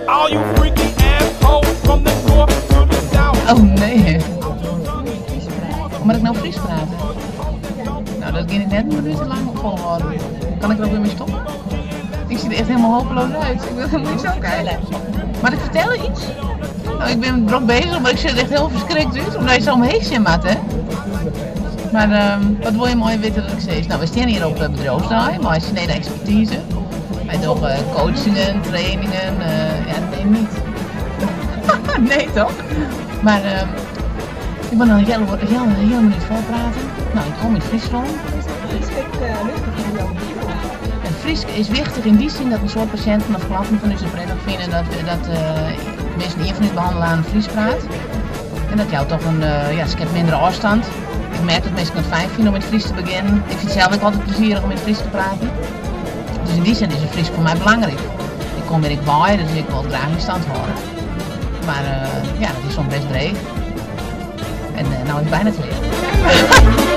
All you freaky assholes from the north to the south. Oh nee. Moet ik nou Fries praten? Nou, dat ging ik net een minuut lang op volhouden. Kan ik er ook weer mee stoppen? Ik zie er echt helemaal hopeloos uit. Ik wil helemaal niet zo kijken. Maar ik vertel iets. Nou, ik ben druk bezig, maar ik zit echt heel verschrikt uit. Omdat je zo omheen zit, maat, hè. Maar wat wil je mooi weten dat ik steeds? Nou, we staan hier op bedrijfsdag, maar snede expertise. Wij doen coachingen, trainingen, ja, nee niet. Nee toch? Maar ik ben al een hele minuut vol praten. Nou, ik kom in Friesland. En Fries is wichtig in die zin dat een soort patiënten of klanten van ons het prettig vinden dat mensen die van behandelen aan Fries praat. En dat jou toch een schept minder afstand. Ik merk dat mensen het fijn vinden om in het Fries te beginnen. Ik vind het zelf ook altijd plezierig om in het Fries te praten. Dus in die zin is het Fries voor mij belangrijk. Ik kom weer bij, dus ik wil graag in stand houden. Maar ja, dat is soms best breed. En nou is het bijna 2.